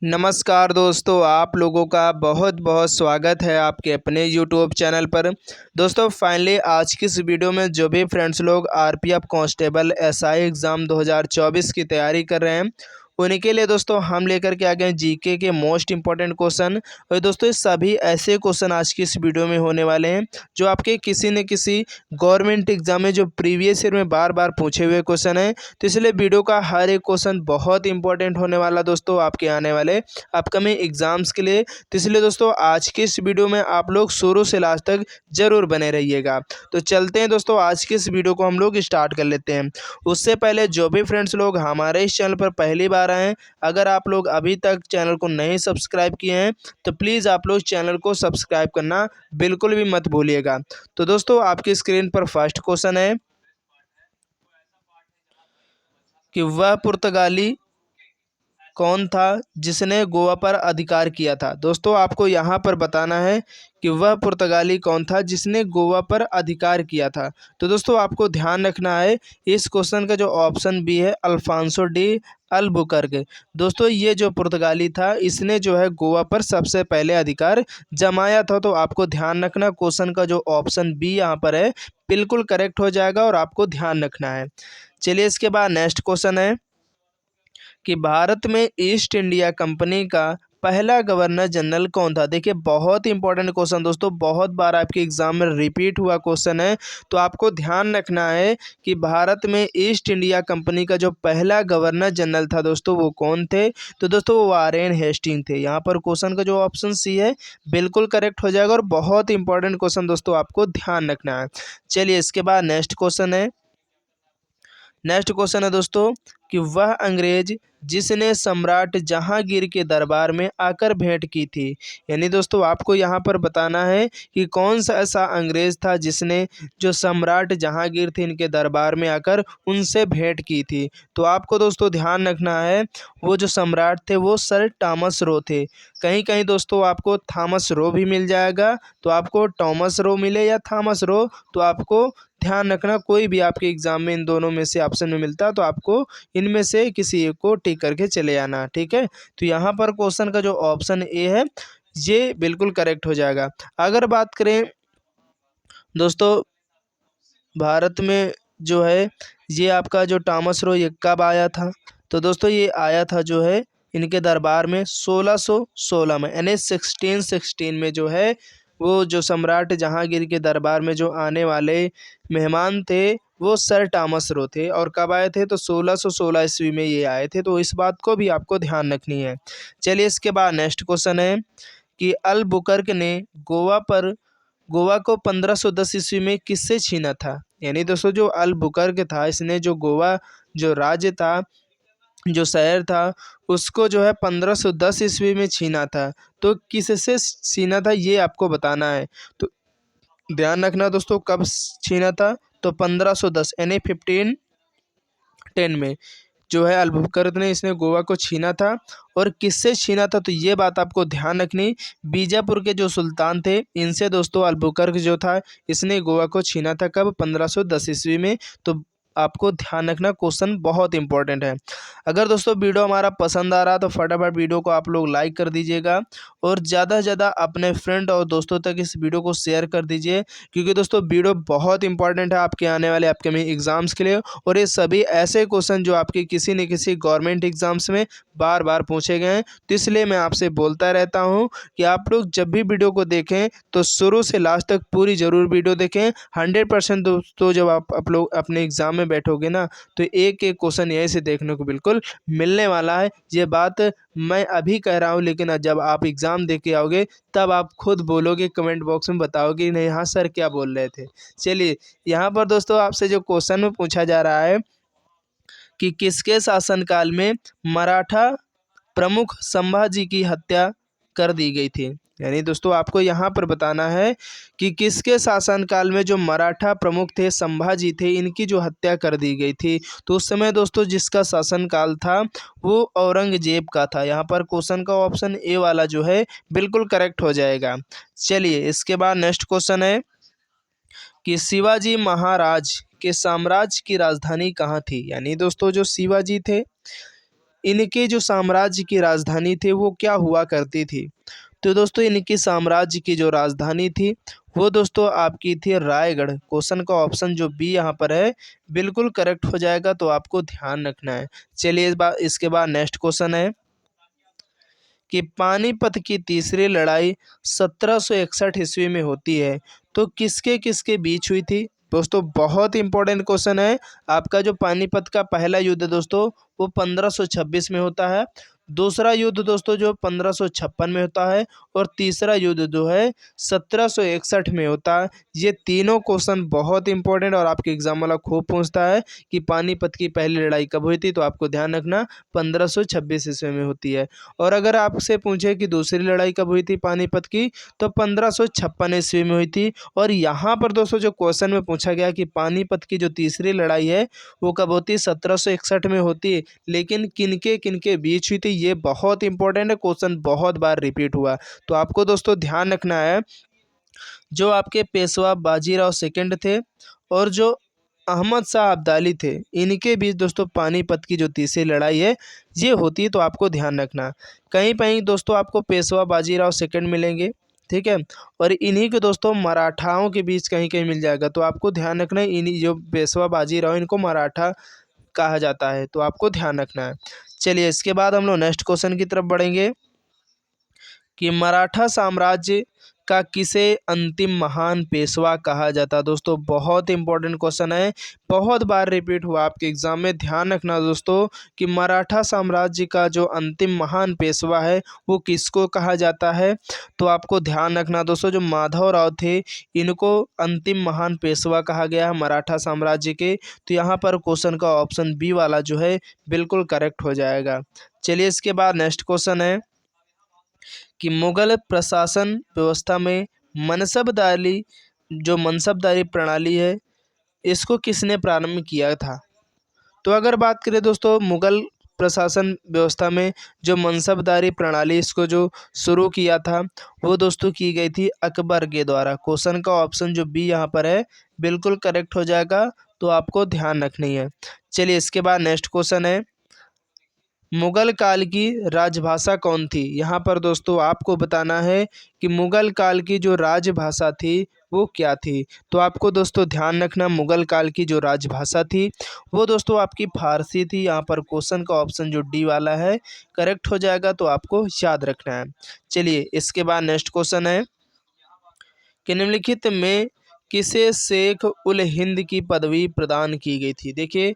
नमस्कार दोस्तों, आप लोगों का बहुत बहुत स्वागत है आपके अपने यूट्यूब चैनल पर। दोस्तों फाइनली आज की इस वीडियो में जो भी फ्रेंड्स लोग आरपीएफ कांस्टेबल एसआई एग्ज़ाम 2024 की तैयारी कर रहे हैं उन्हीं के लिए दोस्तों हम लेकर के आ गए जीके के मोस्ट इंपॉर्टेंट क्वेश्चन। और दोस्तों ये सभी ऐसे क्वेश्चन आज की इस वीडियो में होने वाले हैं जो आपके किसी न किसी गवर्नमेंट एग्जाम में जो प्रीवियस ईयर में बार बार पूछे हुए क्वेश्चन हैं। तो इसलिए वीडियो का हर एक क्वेश्चन बहुत इंपॉर्टेंट होने वाला दोस्तों आपके आने वाले अपकमिंग एग्जाम्स के लिए। तो इसलिए दोस्तों आज की इस वीडियो में आप लोग शुरू से लास्ट तक जरूर बने रहिएगा। तो चलते हैं दोस्तों आज की इस वीडियो को हम लोग स्टार्ट कर लेते हैं। उससे पहले जो भी फ्रेंड्स लोग हमारे इस चैनल पर पहली बार आए हैं, अगर आप लोग अभी तक चैनल को नहीं सब्सक्राइब किए हैं तो प्लीज़ आप लोग चैनल को सब्सक्राइब करना बिल्कुल भी मत भूलिएगा। तो दोस्तों आपकी स्क्रीन पर फर्स्ट क्वेश्चन है कि वह पुर्तगाली कौन था जिसने गोवा पर अधिकार किया था। दोस्तों आपको यहाँ पर बताना है कि वह पुर्तगाली कौन था जिसने गोवा पर अधिकार किया था। तो दोस्तों आपको ध्यान रखना है इस क्वेश्चन का जो ऑप्शन बी है अल्फांसो डी अल्बुकर्क। दोस्तों ये जो पुर्तगाली था इसने जो है गोवा पर सबसे पहले अधिकार जमाया था। तो आपको ध्यान रखना क्वेश्चन का जो ऑप्शन बी यहाँ पर है बिल्कुल करेक्ट हो जाएगा और आपको ध्यान रखना है। चलिए इसके बाद नेक्स्ट क्वेश्चन है कि भारत में ईस्ट इंडिया कंपनी का पहला गवर्नर जनरल कौन था। देखिए बहुत इंपॉर्टेंट क्वेश्चन दोस्तों, बहुत बार आपके एग्जाम में रिपीट हुआ क्वेश्चन है। तो आपको ध्यान रखना है कि भारत में ईस्ट इंडिया कंपनी का जो पहला गवर्नर जनरल था दोस्तों वो कौन थे। तो दोस्तों वो वारेन हेस्टिंग थे। यहाँ पर क्वेश्चन का जो ऑप्शन सी है बिल्कुल करेक्ट हो जाएगा और बहुत इंपॉर्टेंट क्वेश्चन दोस्तों आपको ध्यान रखना है। चलिए इसके बाद नेक्स्ट क्वेश्चन है दोस्तों कि वह अंग्रेज जिसने सम्राट जहांगीर के दरबार में आकर भेंट की थी। यानी दोस्तों आपको यहाँ पर बताना है कि कौन सा ऐसा अंग्रेज था जिसने जो सम्राट जहांगीर थे इनके दरबार में आकर उनसे भेंट की थी। तो आपको दोस्तों ध्यान रखना है वो जो सम्राट थे वो सर थॉमस रो थे। कहीं कहीं दोस्तों आपको थॉमस रो भी मिल जाएगा, तो आपको थॉमस रो मिले या थॉमस रो तो आपको ध्यान रखना कोई भी आपके एग्जाम में इन दोनों में से ऑप्शन में मिलता है तो आपको इनमें से किसी एक को टिक करके चले आना, ठीक है। तो यहाँ पर क्वेश्चन का जो ऑप्शन ए है ये बिल्कुल करेक्ट हो जाएगा। अगर बात करें दोस्तों भारत में जो है ये आपका जो थॉमस रो ये कब आया था। तो दोस्तों ये आया था जो है इनके दरबार में 1616 में, यानी 1616 में जो है वो जो सम्राट जहांगीर के दरबार में जो आने वाले मेहमान थे वो सर थॉमस रो थे। और कब आए थे तो 1616 ईस्वी में ये आए थे। तो इस बात को भी आपको ध्यान रखनी है। चलिए इसके बाद नेक्स्ट क्वेश्चन है कि अल-बुकर्क ने गोवा को 1510 ईस्वी में किससे छीना था। यानी दोस्तों जो अल-बुकर्क था इसने जो गोवा जो राज्य था जो शहर था उसको जो है 1510 ईस्वी में छीना था। तो किससे छीना था ये आपको बताना है। तो ध्यान रखना दोस्तों कब छीना था तो 1510 यानी 1510 में जो है अल्बुकर्क ने इसने गोवा को छीना था। और किससे छीना था तो ये बात आपको ध्यान रखनी, बीजापुर के जो सुल्तान थे इनसे दोस्तों अल्बुकर्क जो था इसने गोवा को छीना था। कब 1510 ईस्वी में। तो आपको ध्यान रखना क्वेश्चन बहुत इंपॉर्टेंट है। अगर दोस्तों वीडियो हमारा पसंद आ रहा तो फटाफट वीडियो को आप लोग लाइक कर दीजिएगा और ज़्यादा से ज़्यादा अपने फ्रेंड और दोस्तों तक इस वीडियो को शेयर कर दीजिए, क्योंकि दोस्तों वीडियो बहुत इंपॉर्टेंट है आपके आने वाले अपकमिंग एग्जाम्स के लिए। और ये सभी ऐसे क्वेश्चन जो आपके किसी न किसी गवर्नमेंट एग्जाम्स में बार बार पूछे गए हैं। तो इसलिए मैं आपसे बोलता रहता हूँ कि आप लोग जब भी वीडियो को देखें तो शुरू से लास्ट तक पूरी ज़रूर वीडियो देखें। 100% दोस्तों जब आप लोग अपने एग्ज़ाम में बैठोगे ना तो एक एक क्वेश्चन यहीं से देखने को बिल्कुल मिलने वाला है। ये बात मैं अभी कह रहा हूँ लेकिन जब आप एग्ज़ाम दे के आओगे तब आप खुद बोलोगे, कमेंट बॉक्स में बताओगे नहीं हाँ सर क्या बोल रहे थे। चलिए यहाँ पर दोस्तों आपसे जो क्वेश्चन में पूछा जा रहा है कि किसके शासनकाल में मराठा प्रमुख संभाजी की हत्या कर दी गई थी। यानी दोस्तों आपको यहाँ पर बताना है कि किसके शासनकाल में जो मराठा प्रमुख थे संभाजी थे इनकी जो हत्या कर दी गई थी। तो उस समय दोस्तों जिसका शासनकाल था वो औरंगजेब का था। यहाँ पर क्वेश्चन का ऑप्शन ए वाला जो है बिल्कुल करेक्ट हो जाएगा। चलिए इसके बाद नेक्स्ट क्वेश्चन है कि शिवाजी महाराज के साम्राज्य की राजधानी कहाँ थी। यानी दोस्तों जो शिवाजी थे इनके जो साम्राज्य की राजधानी थी वो क्या हुआ करती थी? तो दोस्तों इनकी साम्राज्य की जो राजधानी थी वो दोस्तों आपकी थी रायगढ़। क्वेश्चन का ऑप्शन जो बी यहाँ पर है बिल्कुल करेक्ट हो जाएगा, तो आपको ध्यान रखना है। चलिए इसके बाद नेक्स्ट क्वेश्चन है कि पानीपत की तीसरी लड़ाई 1761 ईस्वी में होती है, तो किसके किसके बीच हुई थी? दोस्तों बहुत इंपॉर्टेंट क्वेश्चन है। आपका जो पानीपत का पहला युद्ध दोस्तों वो 1526 में होता है, दूसरा युद्ध दोस्तों जो 1556 में होता है, और तीसरा युद्ध जो है 1761 में होता है। ये तीनों क्वेश्चन बहुत इंपॉर्टेंट और आपके एग्जाम वाला खूब पूछता है कि पानीपत की पहली लड़ाई कब हुई थी, तो आपको ध्यान रखना 1526 ईस्वी में होती है। और अगर आपसे पूछे कि दूसरी लड़ाई कब हुई थी पानीपत की, तो 1556 ईस्वी में हुई थी। और यहाँ पर दोस्तों जो क्वेश्चन में पूछा गया कि पानीपत की जो तीसरी लड़ाई है वो कब होती है, 1761 में होती है, लेकिन किनके किनके बीच हुई थी, ये बहुत इंपॉर्टेंट है। क्वेश्चन बहुत बार रिपीट हुआ, तो आपको दोस्तों ध्यान रखना है जो आपके पेशवा बाजीराव सेकंड थे और जो अहमद शाह अब्दाली थे, इनके बीच दोस्तों पानीपत की जो तीसरी लड़ाई है ये होती है, तो आपको ध्यान रखना। कहीं कहीं दोस्तों आपको पेशवा बाजीराव सेकंड मिलेंगे, ठीक है, और इन्हीं के दोस्तों मराठाओं के बीच कहीं कहीं मिल जाएगा, तो आपको ध्यान रखना है इन्हीं जो पेशवा बाजीराव इनको मराठा कहा जाता है, तो आपको ध्यान रखना है। चलिए इसके बाद हम लोग नेक्स्ट क्वेश्चन की तरफ बढ़ेंगे कि मराठा साम्राज्य का किसे अंतिम महान पेशवा कहा जाता है। दोस्तों बहुत इंपॉर्टेंट क्वेश्चन है, बहुत बार रिपीट हुआ आपके एग्जाम में। ध्यान रखना दोस्तों कि मराठा साम्राज्य का जो अंतिम महान पेशवा है वो किसको कहा जाता है, तो आपको ध्यान रखना दोस्तों जो माधवराव थे इनको अंतिम महान पेशवा कहा गया है मराठा साम्राज्य के। तो यहाँ पर क्वेश्चन का ऑप्शन बी वाला जो है बिल्कुल करेक्ट हो जाएगा। चलिए इसके बाद नेक्स्ट क्वेश्चन है कि मुगल प्रशासन व्यवस्था में मनसबदारी प्रणाली है इसको किसने प्रारंभ किया था? तो अगर बात करें दोस्तों मुगल प्रशासन व्यवस्था में जो मनसबदारी प्रणाली इसको जो शुरू किया था वो दोस्तों की गई थी अकबर के द्वारा। क्वेश्चन का ऑप्शन जो बी यहाँ पर है बिल्कुल करेक्ट हो जाएगा, तो आपको ध्यान रखनी है। चलिए इसके बाद नेक्स्ट क्वेश्चन है मुगल काल की राजभाषा कौन थी? यहाँ पर दोस्तों आपको बताना है कि मुगल काल की जो राजभाषा थी वो क्या थी। तो आपको दोस्तों ध्यान रखना मुगल काल की जो राजभाषा थी वो दोस्तों आपकी फारसी थी। यहाँ पर क्वेश्चन का ऑप्शन जो डी वाला है करेक्ट हो जाएगा, तो आपको याद रखना है। चलिए इसके बाद नेक्स्ट क्वेश्चन है कि निम्नलिखित में किसे शेख उल हिंद की पदवी प्रदान की गई थी? देखिए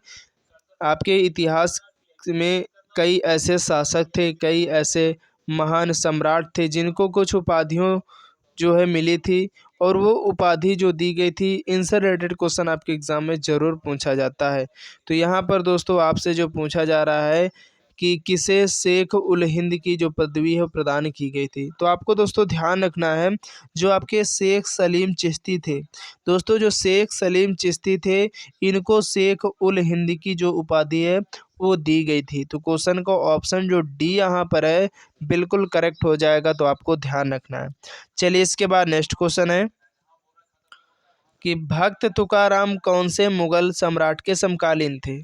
आपके इतिहास में कई ऐसे शासक थे, कई ऐसे महान सम्राट थे जिनको कुछ उपाधियों जो है मिली थी, और वो उपाधि जो दी गई थी इनसे रिलेटेड क्वेश्चन आपके एग्ज़ाम में ज़रूर पूछा जाता है। तो यहाँ पर दोस्तों आपसे जो पूछा जा रहा है कि किसे शेख उल हिंद की जो पदवी है वो प्रदान की गई थी, तो आपको दोस्तों ध्यान रखना है जो आपके शेख सलीम चिश्ती थे। दोस्तों जो शेख सलीम चिश्ती थे इनको शेख उल हिंद की जो उपाधि है वो दी गई थी। तो क्वेश्चन का ऑप्शन जो डी यहाँ पर है बिल्कुल करेक्ट हो जाएगा, तो आपको ध्यान रखना है। चलिए इसके बाद नेक्स्ट क्वेश्चन है कि भक्त तुकाराम कौन से मुगल सम्राट के समकालीन थे?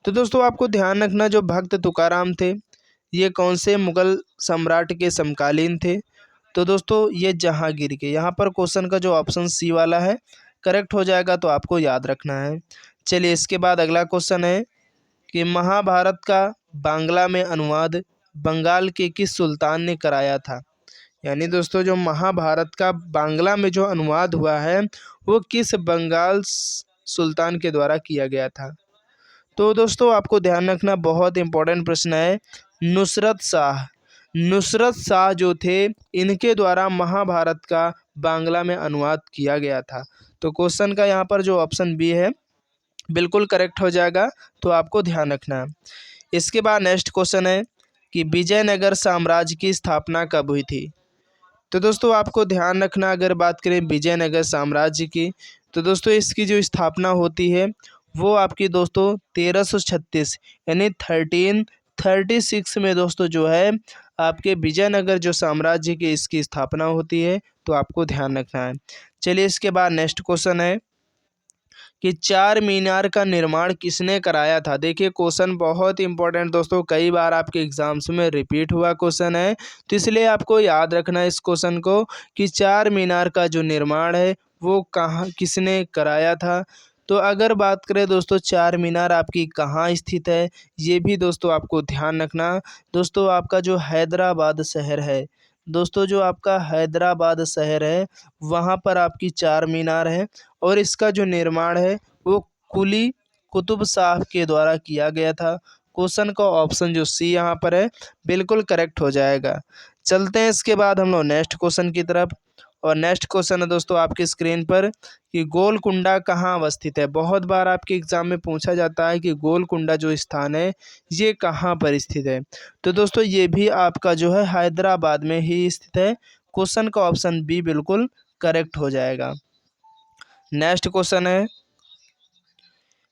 तो दोस्तों आपको ध्यान रखना जो भक्त तुकाराम थे ये कौन से मुगल सम्राट के समकालीन थे? तो दोस्तों ये जहांगीर के। यहाँ पर क्वेश्चन का जो ऑप्शन सी वाला है करेक्ट हो जाएगा, तो आपको याद रखना है। चलिए इसके बाद अगला क्वेश्चन है कि महाभारत का बांग्ला में अनुवाद बंगाल के किस सुल्तान ने कराया था? यानी दोस्तों जो महाभारत का बांग्ला में जो अनुवाद हुआ है वो किस बंगाल सुल्तान के द्वारा किया गया था? तो दोस्तों आपको ध्यान रखना बहुत इंपॉर्टेंट प्रश्न है। नुसरत शाह, नुसरत शाह जो थे इनके द्वारा महाभारत का बांग्ला में अनुवाद किया गया था। तो क्वेश्चन का यहाँ पर जो ऑप्शन बी है बिल्कुल करेक्ट हो जाएगा, तो आपको ध्यान रखना है। इसके बाद नेक्स्ट क्वेश्चन है कि विजयनगर साम्राज्य की स्थापना कब हुई थी? तो दोस्तों आपको ध्यान रखना अगर बात करें विजयनगर साम्राज्य की, तो दोस्तों इसकी जो स्थापना होती है वो आपकी दोस्तों 1336 यानी 1336 में दोस्तों जो है आपके विजयनगर जो साम्राज्य की इसकी स्थापना होती है, तो आपको ध्यान रखना है। चलिए इसके बाद नेक्स्ट क्वेश्चन है कि चार मीनार का निर्माण किसने कराया था। देखिए क्वेश्चन बहुत इंपॉर्टेंट दोस्तों, कई बार आपके एग्जाम्स में रिपीट हुआ क्वेश्चन है, तो इसलिए आपको याद रखना है इस क्वेश्चन को कि चार मीनार का जो निर्माण है वो कहाँ किसने कराया था। तो अगर बात करें दोस्तों चार मीनार आपकी कहाँ स्थित है, ये भी दोस्तों आपको ध्यान रखना। दोस्तों आपका जो हैदराबाद शहर है, दोस्तों जो आपका हैदराबाद शहर है वहाँ पर आपकी चार मीनार है और इसका जो निर्माण है वो कुली कुतुब शाह के द्वारा किया गया था। क्वेश्चन का ऑप्शन जो सी यहाँ पर है बिल्कुल करेक्ट हो जाएगा। चलते हैं इसके बाद हम लोग नेक्स्ट क्वेश्चन की तरफ। और नेक्स्ट क्वेश्चन है दोस्तों आपकी स्क्रीन पर कि गोलकुंडा कहाँ अवस्थित है। बहुत बार आपके एग्जाम में पूछा जाता है कि गोलकुंडा जो स्थान है ये कहाँ पर स्थित है। तो दोस्तों ये भी आपका जो है हैदराबाद में ही स्थित है। क्वेश्चन का ऑप्शन बी बिल्कुल करेक्ट हो जाएगा। नेक्स्ट क्वेश्चन है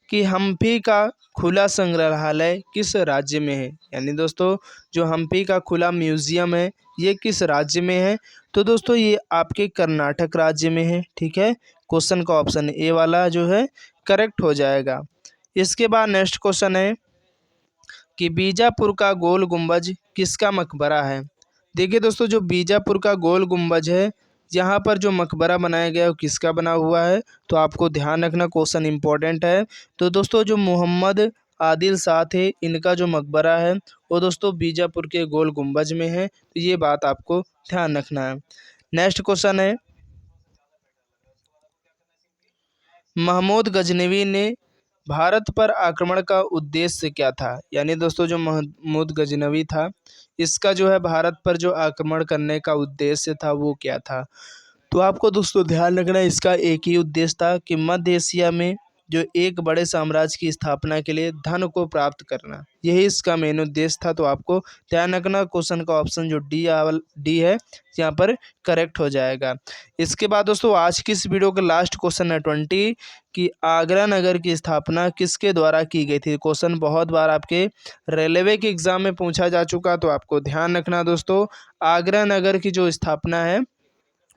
कि हम्पी का खुला संग्रहालय किस राज्य में है। यानी दोस्तों जो हम्पी का खुला म्यूजियम है ये किस राज्य में है। तो दोस्तों ये आपके कर्नाटक राज्य में है। ठीक है, क्वेश्चन का ऑप्शन ए वाला जो है करेक्ट हो जाएगा। इसके बाद नेक्स्ट क्वेश्चन है कि बीजापुर का गोल गुंबज किसका मकबरा है। देखिए दोस्तों जो बीजापुर का गोल गुंबज है यहाँ पर जो मकबरा बनाया गया है वो किसका बना हुआ है। तो आपको ध्यान रखना, क्वेश्चन इंपॉर्टेंट है। तो दोस्तों जो मोहम्मद आदिल शाह थे इनका जो मकबरा है वो दोस्तों बीजापुर के गोल गुंबज में है। तो ये बात आपको ध्यान रखना है। नेक्स्ट क्वेश्चन है महमूद गजनवी ने भारत पर आक्रमण का उद्देश्य क्या था। यानी दोस्तों जो महमूद गजनवी था इसका जो है भारत पर जो आक्रमण करने का उद्देश्य था वो क्या था। तो आपको दोस्तों ध्यान रखना है इसका एक ही उद्देश्य था कि मध्य एशिया में जो एक बड़े साम्राज्य की स्थापना के लिए धन को प्राप्त करना, यही इसका मेन उद्देश्य था। तो आपको ध्यान रखना क्वेश्चन का ऑप्शन जो डी है यहाँ पर करेक्ट हो जाएगा। इसके बाद दोस्तों आज की इस वीडियो का लास्ट क्वेश्चन है 20 कि आगरा नगर की स्थापना किसके द्वारा की गई थी। क्वेश्चन बहुत बार आपके रेलवे के एग्जाम में पूछा जा चुका, तो आपको ध्यान रखना दोस्तों आगरा नगर की जो स्थापना है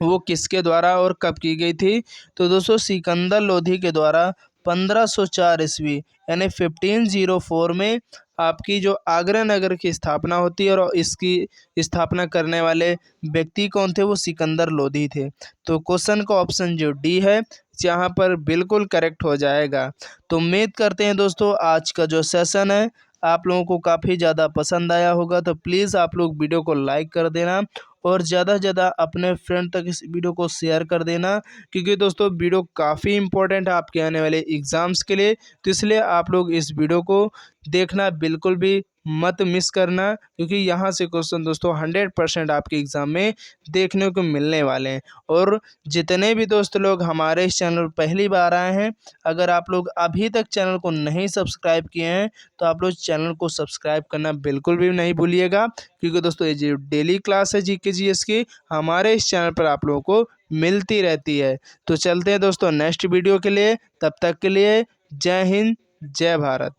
वो किसके द्वारा और कब की गई थी। तो दोस्तों सिकंदर लोधी के द्वारा 1504 ईस्वी यानी 1504 में आपकी जो आगरा नगर की स्थापना होती है और इसकी स्थापना करने वाले व्यक्ति कौन थे, वो सिकंदर लोधी थे। तो क्वेश्चन का ऑप्शन जो डी है यहाँ पर बिल्कुल करेक्ट हो जाएगा। तो उम्मीद करते हैं दोस्तों आज का जो सेशन है आप लोगों को काफ़ी ज़्यादा पसंद आया होगा। तो प्लीज़ आप लोग वीडियो को लाइक कर देना और ज़्यादा से ज़्यादा अपने फ्रेंड तक इस वीडियो को शेयर कर देना, क्योंकि दोस्तों वीडियो काफ़ी इंपॉर्टेंट है आपके आने वाले एग्ज़ाम्स के लिए। तो इसलिए आप लोग इस वीडियो को देखना बिल्कुल भी मत मिस करना, क्योंकि यहाँ से क्वेश्चन दोस्तों 100% आपके एग्ज़ाम में देखने को मिलने वाले हैं। और जितने भी दोस्त लोग हमारे इस चैनल पर पहली बार आए हैं, अगर आप लोग अभी तक चैनल को नहीं सब्सक्राइब किए हैं तो आप लोग चैनल को सब्सक्राइब करना बिल्कुल भी नहीं भूलिएगा, क्योंकि दोस्तों ये जो डेली क्लास है जीके जीएस की हमारे इस चैनल पर आप लोगों को मिलती रहती है। तो चलते हैं दोस्तों नेक्स्ट वीडियो के लिए, तब तक के लिए जय हिंद जय भारत।